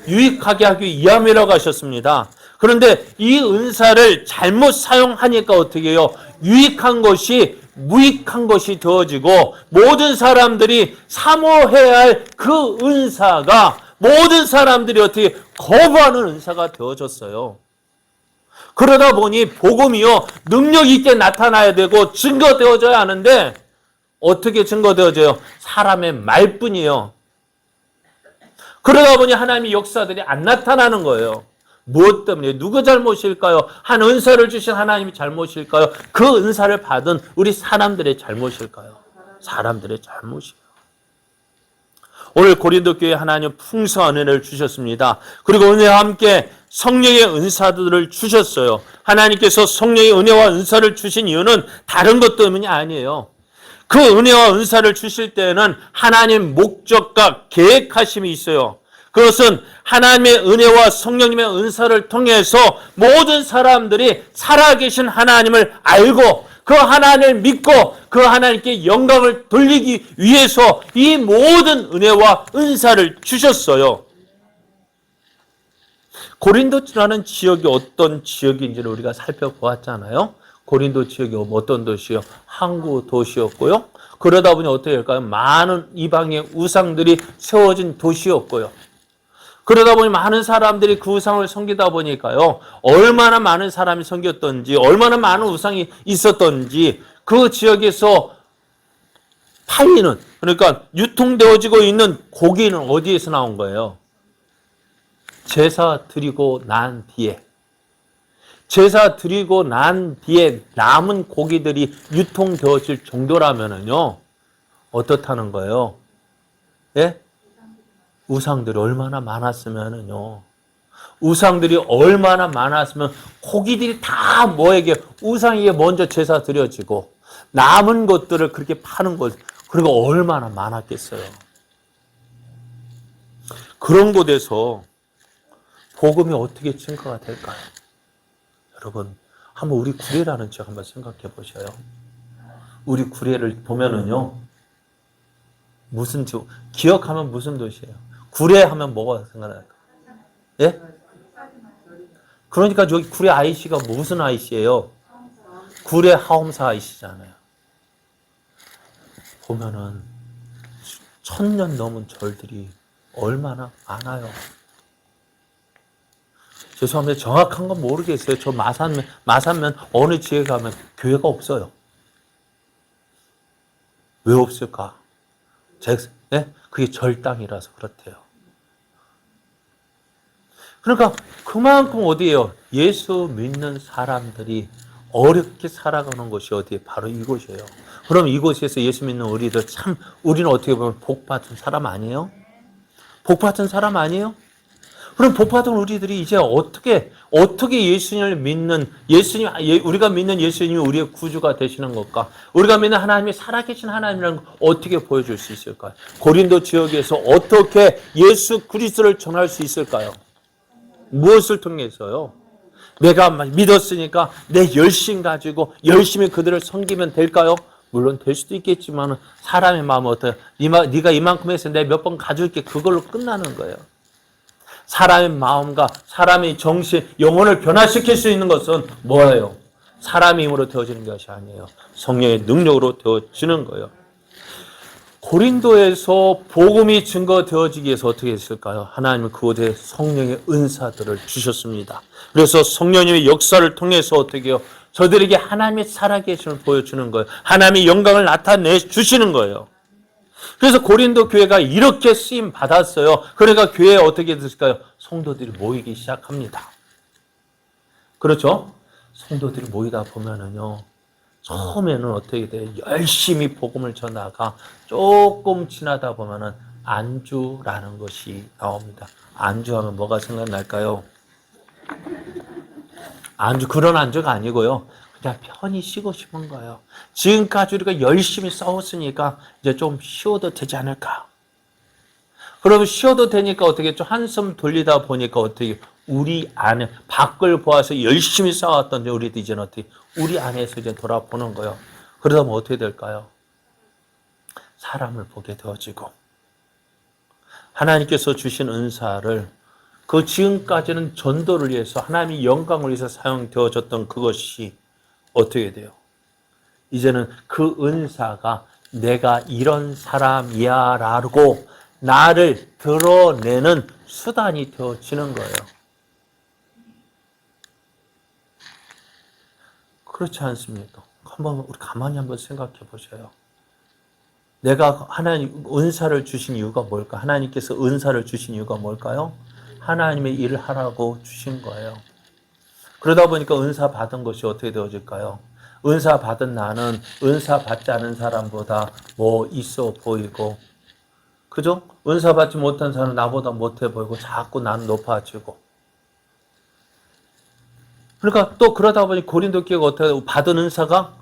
유익하게 하기 위함이라고 하셨습니다. 그런데 이 은사를 잘못 사용하니까 어떻게 해요? 유익한 것이 무익한 것이 되어지고 모든 사람들이 사모해야 할 그 은사가 모든 사람들이 어떻게 거부하는 은사가 되어졌어요. 그러다 보니 복음이요, 능력 있게 나타나야 되고 증거되어져야 하는데 어떻게 증거되어져요? 사람의 말뿐이에요. 그러다 보니 하나님의 역사들이 안 나타나는 거예요. 무엇 때문에? 누구 잘못일까요? 한 은사를 주신 하나님이 잘못일까요? 그 은사를 받은 우리 사람들의 잘못일까요? 사람들의 잘못이에요. 오늘 고린도 교회에 하나님 풍성한 은혜를 주셨습니다. 그리고 은혜와 함께 성령의 은사들을 주셨어요. 하나님께서 성령의 은혜와 은사를 주신 이유는 다른 것 때문이 아니에요. 그 은혜와 은사를 주실 때에는 하나님 목적과 계획하심이 있어요. 그것은 하나님의 은혜와 성령님의 은사를 통해서 모든 사람들이 살아계신 하나님을 알고 그 하나님을 믿고 그 하나님께 영광을 돌리기 위해서 이 모든 은혜와 은사를 주셨어요. 고린도라는 지역이 어떤 지역인지를 우리가 살펴보았잖아요. 고린도 지역이 어떤 도시요? 항구 도시였고요. 그러다 보니 어떻게 될까요? 많은 이방의 우상들이 세워진 도시였고요. 그러다 보니 많은 사람들이 그 우상을 섬기다 보니까요. 얼마나 많은 사람이 섬겼던지, 얼마나 많은 우상이 있었던지 그 지역에서 팔리는, 그러니까 유통되어지고 있는 고기는 어디에서 나온 거예요? 제사 드리고 난 뒤에. 제사 드리고 난 뒤에 남은 고기들이 유통되어질 정도라면은요, 어떻다는 거예요? 예? 우상들이 얼마나 많았으면은요, 우상들이 얼마나 많았으면 고기들이 다 뭐에게? 우상에게 먼저 제사 드려지고 남은 것들을 그렇게 파는 것, 그리고 얼마나 많았겠어요. 그런 곳에서 복음이 어떻게 증거가 될까요? 여러분, 한번 우리 구례라는 지역 한번 생각해 보셔요. 우리 구례를 보면은요, 무슨 지역, 기억하면 무슨 도시예요? 구례 하면 뭐가 생각날까요? 예? 그러니까 여기 구례 IC가 무슨 IC예요? 구례 하엄사 IC잖아요. 보면은 1000년 넘은 절들이 얼마나 많아요. 죄송합니다. 정확한 건 모르겠어요. 저 마산면 어느 지역에 가면 교회가 없어요. 왜 없을까? 네? 그게 절땅이라서 그렇대요. 그러니까 그만큼 어디예요? 예수 믿는 사람들이 어렵게 살아가는 곳이 어디에? 바로 이곳이에요. 그럼 이곳에서 예수 믿는 우리들 참, 우리는 어떻게 보면 복 받은 사람 아니에요? 복 받은 사람 아니에요? 그럼 복 받은 우리들이 이제 어떻게 예수님을 믿는, 우리가 믿는 예수님이 우리의 구주가 되시는 것과 우리가 믿는 하나님이 살아계신 하나님이라는 걸 어떻게 보여줄 수 있을까요? 고린도 지역에서 어떻게 예수 그리스도를 전할 수 있을까요? 무엇을 통해서요? 내가 믿었으니까 내 열심 가지고 열심히 그들을 섬기면 될까요? 물론 될 수도 있겠지만 사람의 마음은 어때요? 네가 이만큼 해서 내가 몇 번 가져올게, 그걸로 끝나는 거예요. 사람의 마음과 사람의 정신, 영혼을 변화시킬 수 있는 것은 뭐예요? 사람의 힘으로 되어지는 것이 아니에요. 성령의 능력으로 되어지는 거예요. 고린도에서 복음이 증거되어지기 위해서 어떻게 했을까요? 하나님은 그곳에 성령의 은사들을 주셨습니다. 그래서 성령님의 역사를 통해서 어떻게 해요? 저들에게 하나님의 살아계심을 보여주는 거예요. 하나님의 영광을 나타내 주시는 거예요. 그래서 고린도 교회가 이렇게 쓰임 받았어요. 그러니까 교회에 어떻게 됐을까요? 성도들이 모이기 시작합니다. 그렇죠? 성도들이 모이다 보면은요, 처음에는 어떻게 돼요? 열심히 복음을 전하다가 조금 지나다 보면은 안주라는 것이 나옵니다. 안주하면 뭐가 생각날까요? 그런 안주가 아니고요. 그냥 편히 쉬고 싶은 거예요. 지금까지 우리가 열심히 싸웠으니까 이제 좀 쉬어도 되지 않을까? 그러면 쉬어도 되니까 어떻게 좀 한숨 돌리다 보니까 어떻게 우리 안에 밖을 보아서 열심히 싸웠던 우리도 이제는 어떻게 우리 안에서 이제 돌아보는 거예요. 그러다 보면 어떻게 될까요? 사람을 보게 되어지고 하나님께서 주신 은사를 그 지금까지는 전도를 위해서 하나님의 영광을 위해서 사용되어졌던 그것이 어떻게 돼요? 이제는 그 은사가 내가 이런 사람이야 라고 나를 드러내는 수단이 되어지는 거예요. 그렇지 않습니까? 우리 가만히 한번 생각해 보세요. 내가 하나님 은사를 주신 이유가 뭘까? 하나님께서 은사를 주신 이유가 뭘까요? 하나님의 일을 하라고 주신 거예요. 그러다 보니까 은사 받은 것이 어떻게 되어질까요? 은사 받은 나는 은사 받지 않은 사람보다 뭐 있어 보이고, 그죠? 은사 받지 못한 사람은 나보다 못해 보이고 자꾸 나는 높아지고. 그러니까 또 그러다 보니 고린도 교회가 어떻게 받은 은사가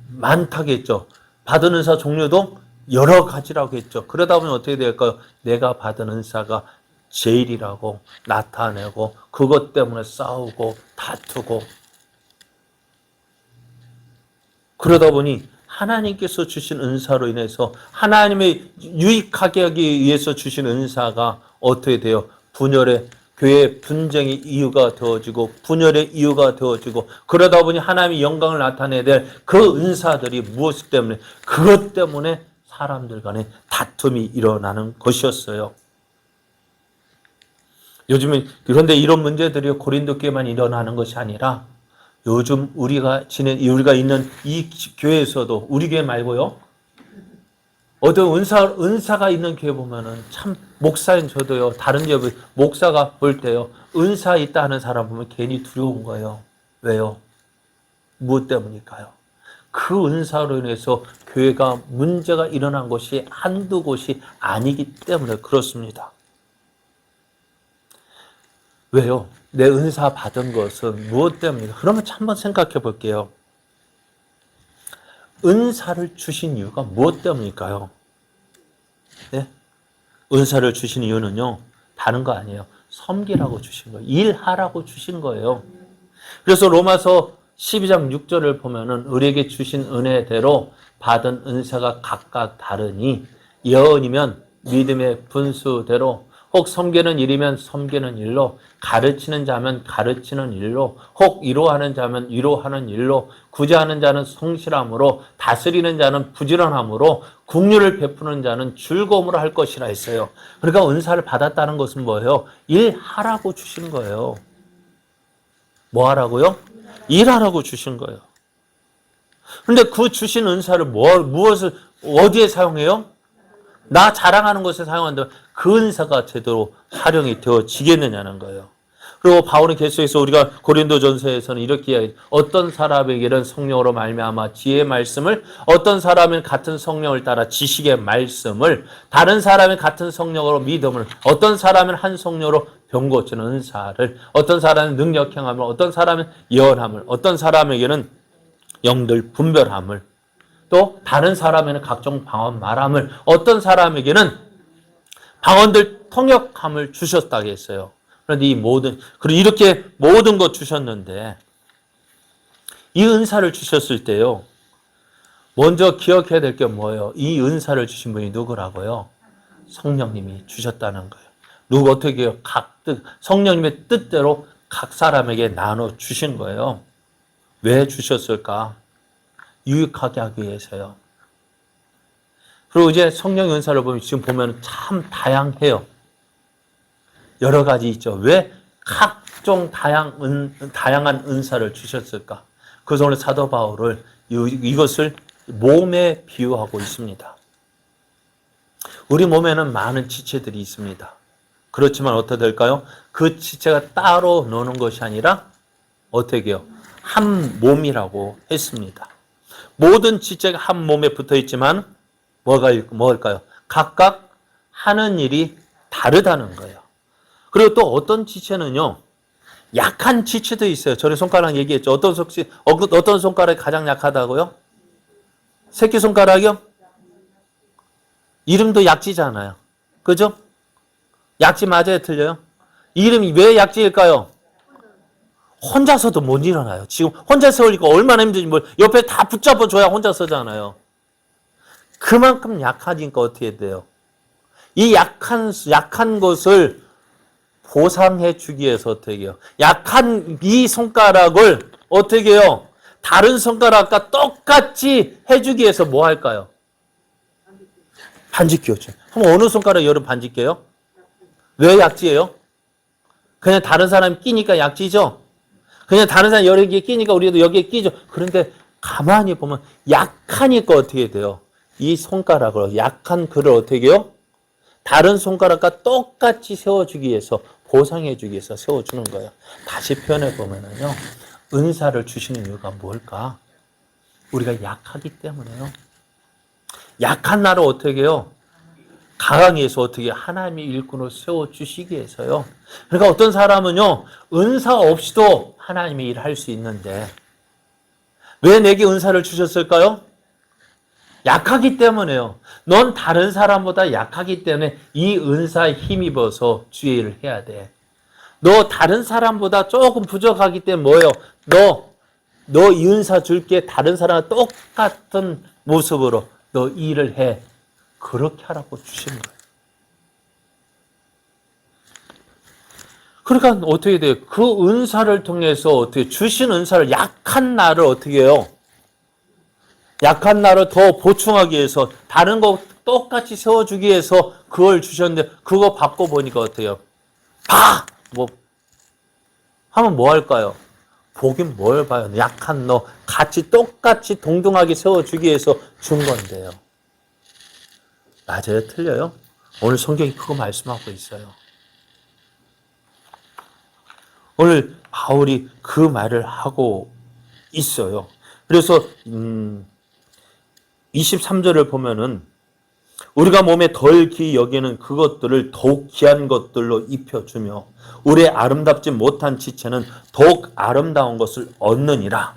많다겠죠. 받은 은사 종류도 여러 가지라고 했죠. 그러다 보니 어떻게 될까요? 내가 받은 은사가 제일이라고 나타내고 그것 때문에 싸우고 다투고 그러다 보니 하나님께서 주신 은사로 인해서 하나님의 유익하게 하기 위해서 주신 은사가 어떻게 돼요? 분열의 교회의 분쟁의 이유가 되어지고 분열의 이유가 되어지고 그러다 보니 하나님의 영광을 나타내야 될 그 은사들이 무엇 때문에 그것 때문에 사람들 간에 다툼이 일어나는 것이었어요. 요즘에 그런데 이런 문제들이 고린도 교회만 일어나는 것이 아니라 요즘 우리가 있는 이 교회에서도 우리 교회 말고요. 어떤 은사가 있는 교회 보면은 참 목사인 저도요. 다른 교회 목사가 볼 때요. 은사 있다 하는 사람 보면 괜히 두려운 거예요. 왜요? 무엇 때문일까요? 그 은사로 인해서 교회가 문제가 일어난 것이 한두 곳이 아니기 때문에 그렇습니다. 왜요? 내 은사 받은 것은 무엇 때문일까? 그러면 한번 생각해 볼게요. 은사를 주신 이유가 무엇 때문일까요? 네? 은사를 주신 이유는요, 다른 거 아니에요. 섬기라고 주신 거예요. 일하라고 주신 거예요. 그래서 로마서 12장 6절을 보면은 우리에게 주신 은혜대로 받은 은사가 각각 다르니 예언이면 믿음의 분수대로 혹 섬기는 일이면 섬기는 일로 가르치는 자면 가르치는 일로 혹 위로하는 자면 위로하는 일로 구제하는 자는 성실함으로 다스리는 자는 부지런함으로 긍휼을 베푸는 자는 즐거움으로 할 것이라 했어요. 그러니까 은사를 받았다는 것은 뭐예요? 일하라고 주신 거예요. 뭐 하라고요? 일하라고 주신 거예요. 그런데 그 주신 은사를 무엇을 어디에 사용해요? 나 자랑하는 것에 사용한다면 그 은사가 제대로 활용이 되어지겠느냐는 거예요. 그리고 바울은 계속해서 우리가 고린도전서에서는 이렇게 이야기해요. 어떤 사람에게는 성령으로 말미암아 지혜의 말씀을, 어떤 사람은 같은 성령을 따라 지식의 말씀을, 다른 사람은 같은 성령으로 믿음을, 어떤 사람은 한 성령으로 병 고치는 은사를, 어떤 사람은 능력 행함을, 어떤 사람은 예언함을, 어떤 사람에게는 영들 분별함을, 또 다른 사람에는 각종 방언 말함을, 어떤 사람에게는 방언들 통역함을 주셨다고 했어요. 그런데 그리고 이렇게 모든 것 주셨는데, 이 은사를 주셨을 때요, 먼저 기억해야 될 게 뭐예요? 이 은사를 주신 분이 누구라고요? 성령님이 주셨다는 거예요. 누구 어떻게 해요? 성령님의 뜻대로 각 사람에게 나눠 주신 거예요. 왜 주셨을까? 유익하게 하기 위해서요. 그리고 이제 성령 은사를 보면 지금 보면 참 다양해요. 여러 가지 있죠. 왜 각종 다양한 은사를 주셨을까? 그래서 오늘 사도 바울을 이것을 몸에 비유하고 있습니다. 우리 몸에는 많은 지체들이 있습니다. 그렇지만 어떻게 될까요? 그 지체가 따로 노는 것이 아니라 어떻게 해요? 한 몸이라고 했습니다. 모든 지체가 한 몸에 붙어 있지만 뭘까요? 각각 하는 일이 다르다는 거예요. 그리고 또 어떤 지체는요, 약한 지체도 있어요. 전에 손가락 얘기했죠. 어떤 손가락이 가장 약하다고요? 새끼손가락이요? 이름도 약지잖아요. 그죠? 약지 맞아요? 틀려요? 이름이 왜 약지일까요? 혼자서도 못 일어나요. 지금 혼자 서니까 얼마나 힘든지 옆에 다 붙잡아줘야 혼자 서잖아요. 그만큼 약하니까 어떻게 돼요? 이 약한 것을 보상해 주기 위해서 어떻게 해요? 약한 이 손가락을 어떻게 해요? 다른 손가락과 똑같이 해주기 위해서 뭐 할까요? 반지 끼워줘요. 그럼 어느 손가락 여러분 반지 껴요? 왜 약지예요? 그냥 다른 사람이 끼니까 약지죠? 그냥 다른 사람이 여기에 끼니까 우리도 여기에 끼죠. 그런데 가만히 보면 약하니까 어떻게 돼요? 이 손가락으로 약한 그를 어떻게 해요? 다른 손가락과 똑같이 세워주기 위해서, 보상해주기 위해서 세워주는 거예요. 다시 표현해 보면은요, 은사를 주시는 이유가 뭘까? 우리가 약하기 때문에요. 약한 나를 어떻게 해요? 강하게 해서 어떻게 하나님의 일꾼으로 세워주시기 위해서요. 그러니까 어떤 사람은요, 은사 없이도 하나님의 일을 할 수 있는데, 왜 내게 은사를 주셨을까요? 약하기 때문에요. 넌 다른 사람보다 약하기 때문에 이 은사에 힘입어서 주의 일을 해야 돼. 너 다른 사람보다 조금 부족하기 때문에 뭐예요? 너 이 은사 줄게. 다른 사람과 똑같은 모습으로 너 일을 해. 그렇게 하라고 주시는 거예요. 그러니까 어떻게 돼요? 그 은사를 통해서 어떻게 주신 은사를 약한 나를 어떻게 해요? 약한 나를 더 보충하기 위해서 다른 거 똑같이 세워주기 위해서 그걸 주셨는데 그거 받고 보니까 어때요? 뭐 하면 뭐 할까요? 보긴 뭘 봐요. 약한 너 같이 똑같이 동등하게 세워주기 위해서 준 건데요. 맞아요? 틀려요? 오늘 성경이 그거 말씀하고 있어요. 오늘 바울이 그 말을 하고 있어요. 그래서 23절을 보면은 우리가 몸에 덜 귀히 여기는 그것들을 더욱 귀한 것들로 입혀주며 우리의 아름답지 못한 지체는 더욱 아름다운 것을 얻느니라.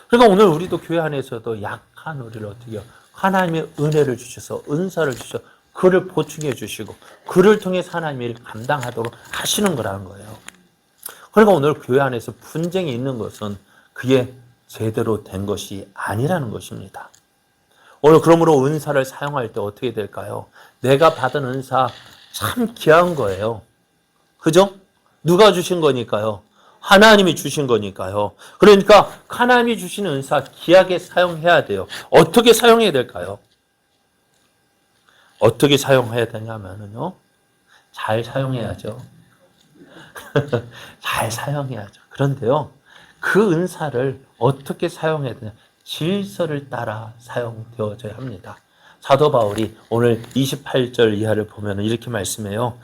그러니까 오늘 우리도 교회 안에서도 약한 우리를 어떻게 하나님의 은혜를 주셔서 은사를 주셔서 그를 보충해 주시고 그를 통해 하나님의 일을 감당하도록 하시는 거라는 거예요. 그러니까 오늘 교회 안에서 분쟁이 있는 것은 그게 제대로 된 것이 아니라는 것입니다. 오늘 그러므로 은사를 사용할 때 어떻게 될까요? 내가 받은 은사 참 귀한 거예요. 그죠? 누가 주신 거니까요? 하나님이 주신 거니까요. 그러니까 하나님이 주신 은사 귀하게 사용해야 돼요. 어떻게 사용해야 될까요? 어떻게 사용해야 되냐면요. 잘 사용해야죠. 잘 사용해야죠. 그런데요. 그 은사를 어떻게 사용해야 되냐? 질서를 따라 사용되어져야 합니다. 사도 바울이 오늘 28절 이하를 보면 이렇게 말씀해요.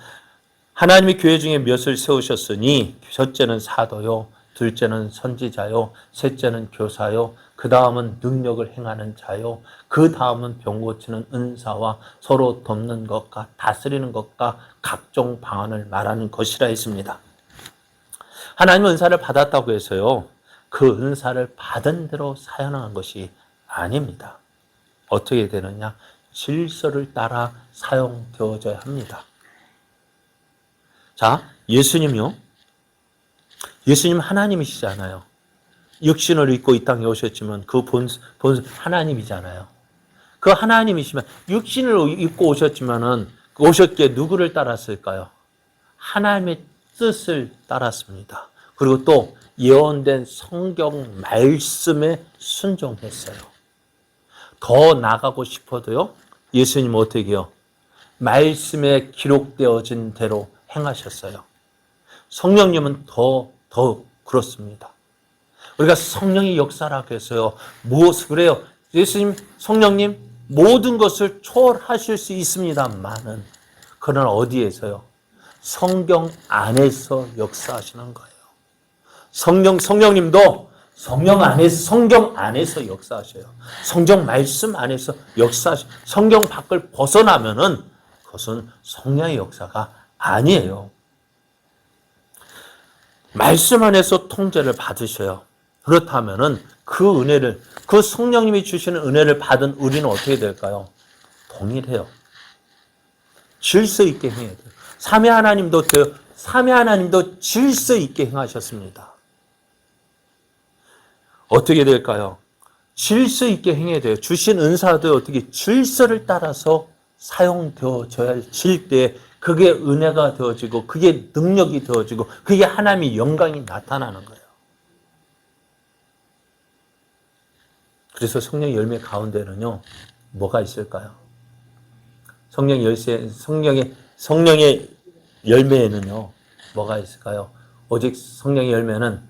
하나님이 교회 중에 몇을 세우셨으니 첫째는 사도요, 둘째는 선지자요, 셋째는 교사요, 그 다음은 능력을 행하는 자요, 그 다음은 병 고치는 은사와 서로 돕는 것과 다스리는 것과 각종 방언을 말하는 것이라 했습니다. 하나님은 은사를 받았다고 해서요, 그 은사를 받은 대로 사용하는 것이 아닙니다. 어떻게 되느냐? 질서를 따라 사용되어져야 합니다. 자, 예수님요. 예수님 하나님이시잖아요. 육신을 입고 이 땅에 오셨지만 그 본 하나님이잖아요. 그 하나님이시면 육신을 입고 오셨지만은 오셨기에 누구를 따랐을까요? 하나님의 뜻을 따랐습니다. 그리고 또 예언된 성경 말씀에 순종했어요. 더 나가고 싶어도요. 예수님 어떻게 해요? 말씀에 기록되어진 대로 행하셨어요. 성령님은 더 그렇습니다. 우리가 성령의 역사라고 해서요. 무엇을 그래요? 예수님, 성령님 모든 것을 초월하실 수 있습니다만은 그러나 어디에서요? 성경 안에서 역사하시는 거예요. 성령님도 성경 안에서 역사하셔요. 성경 말씀 안에서 역사하셔요. 성경 밖을 벗어나면은 그것은 성령의 역사가 아니에요. 말씀 안에서 통제를 받으셔요. 그렇다면은 그 은혜를, 그 성령님이 주시는 은혜를 받은 우리는 어떻게 될까요? 동일해요. 질서 있게 행해야 돼요. 삼위 하나님도 질서 있게 행하셨습니다. 어떻게 될까요? 질서 있게 행해야 돼요. 주신 은사도 어떻게 질서를 따라서 사용되어질 때 그게 은혜가 되어지고 그게 능력이 되어지고 그게 하나님의 영광이 나타나는 거예요. 그래서 성령의 열매 가운데는요. 뭐가 있을까요? 성령의 열매에는요. 뭐가 있을까요? 오직 성령의 열매는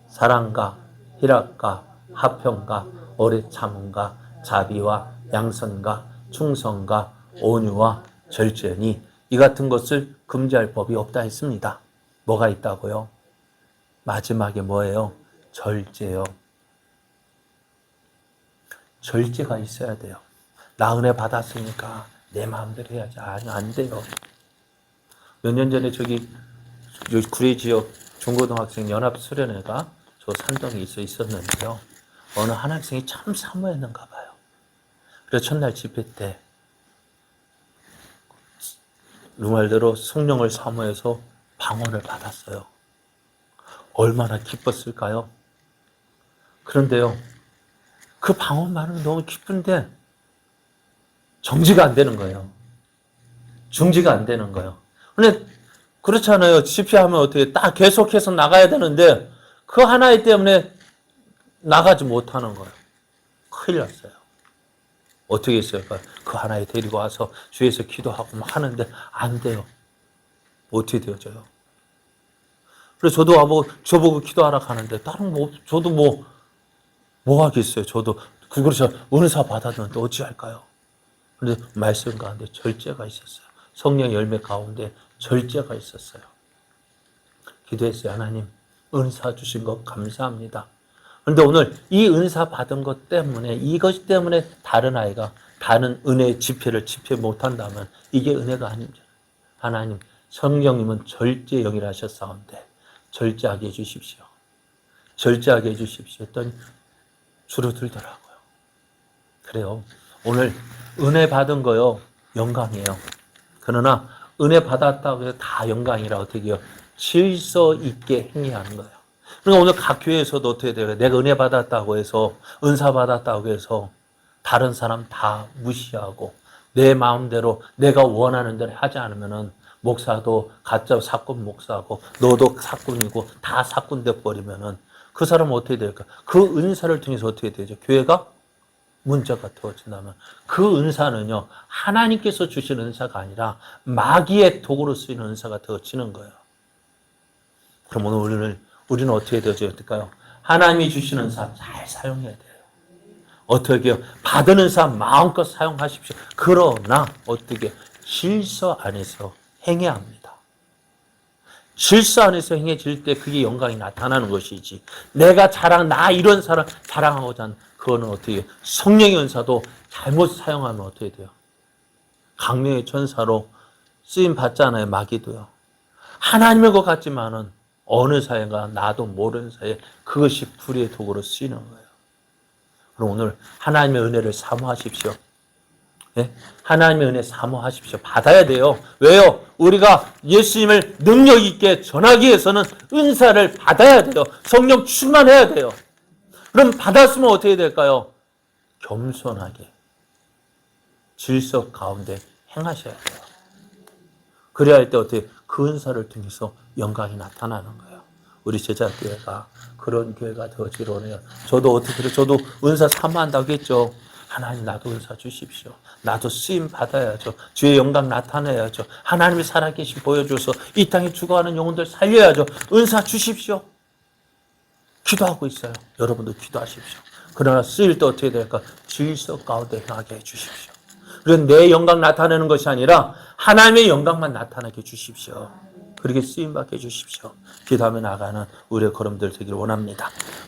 사랑과 희락과 화평과 오래 참음과 자비와 양선과 충성과 온유와 절제니 이 같은 것을 금지할 법이 없다 했습니다. 뭐가 있다고요? 마지막에 뭐예요? 절제요. 절제가 있어야 돼요. 나 은혜 받았으니까 내 마음대로 해야지. 아니, 안 돼요. 몇 년 전에 저기 구례 지역 중고등학생 연합수련회가 저 산동에 있었는데요. 어느 한 학생이 참 사모했는가 봐요. 그래서 첫날 집회 때 루말대로 성령을 사모해서 방언을 받았어요. 얼마나 기뻤을까요? 그런데요, 그 방언만은 너무 기쁜데 정지가 안 되는 거예요. 중지가 안 되는 거예요. 근데 그렇잖아요. 집회하면 어떻게 딱 계속해서 나가야 되는데 그 하나이 때문에 나가지 못하는 거예요. 큰일 났어요. 어떻게 했어요? 그 하나에 데리고 와서 주위에서 기도하고 막 하는데 안 돼요. 어떻게 되어져요? 그래서 저도 저보고 기도하라 하는데 다른 저도 뭐 하겠어요? 저도 그렇죠. 은사 받았는데 어찌할까요? 그런데 말씀 가운데 절제가 있었어요. 성령 열매 가운데 절제가 있었어요. 기도했어요. 하나님, 은사 주신 것 감사합니다. 그런데 오늘 이 은사 받은 것 때문에, 이것 때문에 다른 아이가 다른 은혜의 집회 못한다면 이게 은혜가 아닙니다. 하나님, 성령님은 절제 영이라 하셨사온데 절제하게 해주십시오. 절제하게 해주십시오 했더니 줄어들더라고요. 그래요. 오늘 은혜 받은 거요, 영광이에요. 그러나 은혜 받았다고 해서 다 영광이라 어떻게 해요? 질서 있게 행해야 하는 거예요. 그러니까 오늘 각 교회에서도 어떻게 돼요? 내가 은혜 받았다고 해서, 은사 받았다고 해서 다른 사람 다 무시하고 내 마음대로 내가 원하는 대로 하지 않으면은 목사도 가짜 사꾼 목사고 너도 사꾼이고 다 사꾼 돼버리면은 그 사람은 어떻게 될까? 그 은사를 통해서 어떻게 되죠? 교회가 문제가 되어진다면 그 은사는요, 하나님께서 주신 은사가 아니라 마귀의 도구로 쓰이는 은사가 되어지는 거예요. 그럼 오늘 우리는 어떻게 되어져야 될까요? 하나님이 주시는 은사 잘 사용해야 돼요. 어떻게 해요? 받은 은사 마음껏 사용하십시오. 그러나 어떻게 질서 안에서 행해야 합니다. 질서 안에서 행해질 때 그게 영광이 나타나는 것이지. 내가 나 이런 사람 자랑하고자 하는 그거는 어떻게 해요? 성령의 은사도 잘못 사용하면 어떻게 돼요? 강령의 천사로 쓰임 받잖아요. 마귀도요. 하나님의 것 같지만은 어느 사회가 나도 모르는 사이에 그것이 불의의 도구로 쓰이는 거예요. 그럼 오늘 하나님의 은혜를 사모하십시오. 네? 하나님의 은혜 사모하십시오. 받아야 돼요. 왜요? 우리가 예수님을 능력 있게 전하기 위해서는 은사를 받아야 돼요. 성령 충만해야 돼요. 그럼 받았으면 어떻게 될까요? 겸손하게 질서 가운데 행하셔야 돼요. 그래야 할 때 어떻게 그 은사를 통해서 영광이 나타나는 거예요. 우리 제자교회가 그런 교회가 되어지기를 원해요. 저도 어떻게 그래? 저도 은사 사모한다고 했죠. 하나님 나도 은사 주십시오. 나도 쓰임 받아야죠. 주의 영광 나타내야죠. 하나님이 살아계신 보여줘서 이 땅에 죽어가는 영혼들 살려야죠. 은사 주십시오. 기도하고 있어요. 여러분도 기도하십시오. 그러나 쓰일 때 어떻게 될까? 질서 가운데 행하게 해주십시오. 그런 내 영광 나타내는 것이 아니라 하나님의 영광만 나타나게 해주십시오. 그렇게 쓰임받게 해주십시오. 기도하며 나가는 우리의 걸음들 되기를 원합니다.